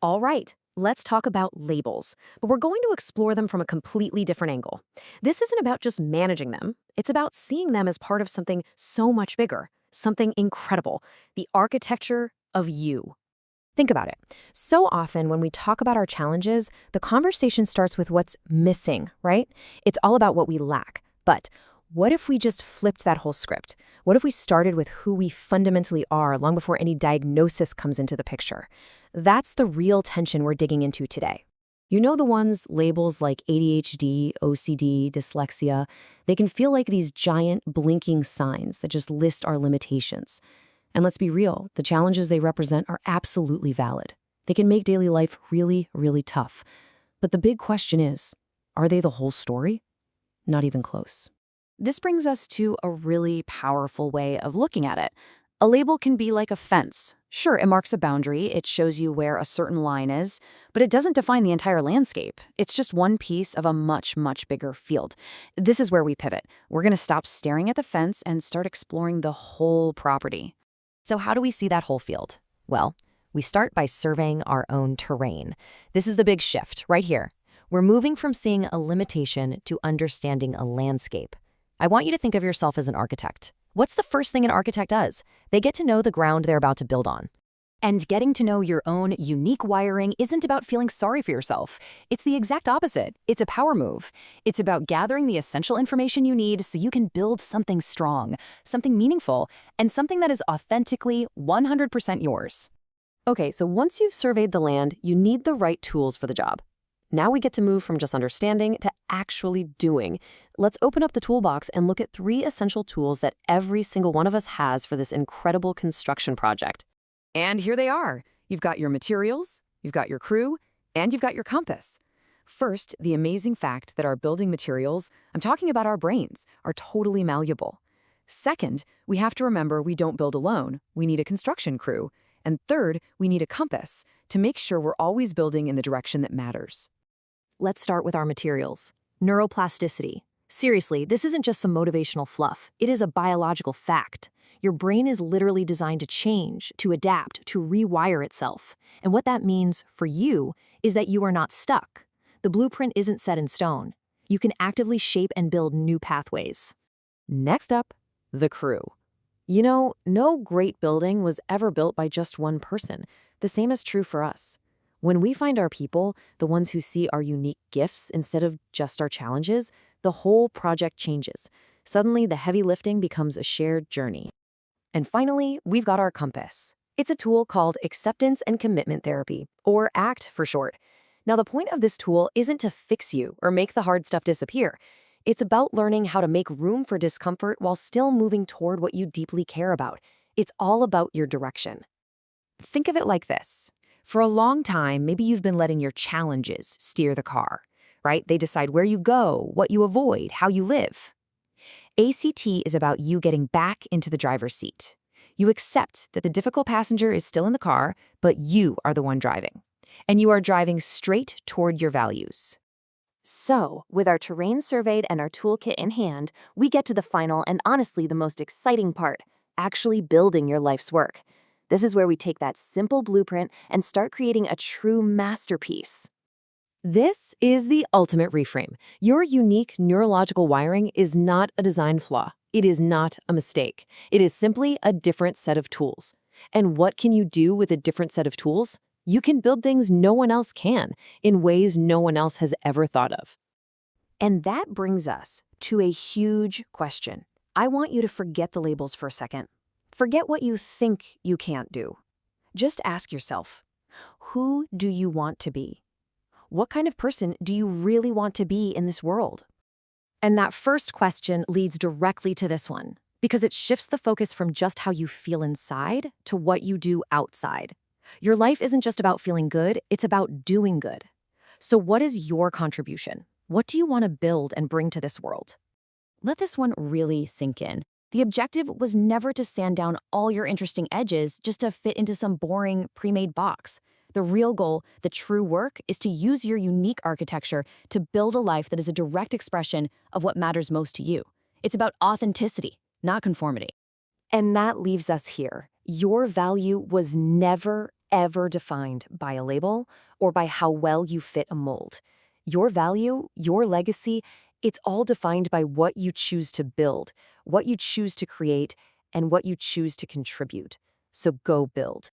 All right, let's talk about labels, but we're going to explore them from a completely different angle. This isn't about just managing them, it's about seeing them as part of something so much bigger, something incredible, the architecture of you. Think about it. So often when we talk about our challenges, the conversation starts with what's missing, right? It's all about what we lack. But what if we just flipped that whole script? What if we started with who we fundamentally are long before any diagnosis comes into the picture? That's the real tension we're digging into today. You know the ones labels like ADHD, OCD, dyslexia, they can feel like these giant blinking signs that just list our limitations. And let's be real, the challenges they represent are absolutely valid. They can make daily life really, really tough. But the big question is, are they the whole story? Not even close. This brings us to a really powerful way of looking at it. A label can be like a fence. Sure, it marks a boundary, it shows you where a certain line is, but it doesn't define the entire landscape. It's just one piece of a much, much bigger field. This is where we pivot. We're going to stop staring at the fence and start exploring the whole property. So how do we see that whole field? Well, we start by surveying our own terrain. This is the big shift right here. We're moving from seeing a limitation to understanding a landscape. I want you to think of yourself as an architect. What's the first thing an architect does? They get to know the ground they're about to build on. And getting to know your own unique wiring isn't about feeling sorry for yourself. It's the exact opposite. It's a power move. It's about gathering the essential information you need so you can build something strong, something meaningful, and something that is authentically 100% yours. Okay, so once you've surveyed the land, you need the right tools for the job. Now we get to move from just understanding to actually doing. Let's open up the toolbox and look at 3 essential tools that every single one of us has for this incredible construction project. And here they are. You've got your materials, you've got your crew, and you've got your compass. First, the amazing fact that our building materials, I'm talking about our brains, are totally malleable. Second, we have to remember we don't build alone. We need a construction crew. And third, we need a compass to make sure we're always building in the direction that matters. Let's start with our materials. Neuroplasticity. Seriously, this isn't just some motivational fluff. It is a biological fact. Your brain is literally designed to change, to adapt, to rewire itself. And what that means for you is that you are not stuck. The blueprint isn't set in stone. You can actively shape and build new pathways. Next up, the crew. You know, no great building was ever built by just one person. The same is true for us. When we find our people, the ones who see our unique gifts instead of just our challenges, the whole project changes. Suddenly, the heavy lifting becomes a shared journey. And finally, we've got our compass. It's a tool called Acceptance and Commitment Therapy, or ACT for short. Now, the point of this tool isn't to fix you or make the hard stuff disappear. It's about learning how to make room for discomfort while still moving toward what you deeply care about. It's all about your direction. Think of it like this. For a long time, maybe you've been letting your challenges steer the car, right? They decide where you go, what you avoid, how you live. ACT is about you getting back into the driver's seat. You accept that the difficult passenger is still in the car, but you are the one driving. And you are driving straight toward your values. So, with our terrain surveyed and our toolkit in hand, we get to the final and honestly the most exciting part, actually building your life's work. This is where we take that simple blueprint and start creating a true masterpiece. This is the ultimate reframe. Your unique neurological wiring is not a design flaw. It is not a mistake. It is simply a different set of tools. And what can you do with a different set of tools? You can build things no one else can, in ways no one else has ever thought of. And that brings us to a huge question. I want you to forget the labels for a second. Forget what you think you can't do. Just ask yourself, who do you want to be? What kind of person do you really want to be in this world? And that first question leads directly to this one, because it shifts the focus from just how you feel inside to what you do outside. Your life isn't just about feeling good, it's about doing good. So what is your contribution? What do you want to build and bring to this world? Let this one really sink in. The objective was never to sand down all your interesting edges just to fit into some boring, pre-made box. The real goal, the true work, is to use your unique architecture to build a life that is a direct expression of what matters most to you. It's about authenticity, not conformity. And that leaves us here. Your value was never, ever defined by a label or by how well you fit a mold. Your value, your legacy, it's all defined by what you choose to build, what you choose to create, and what you choose to contribute. So go build.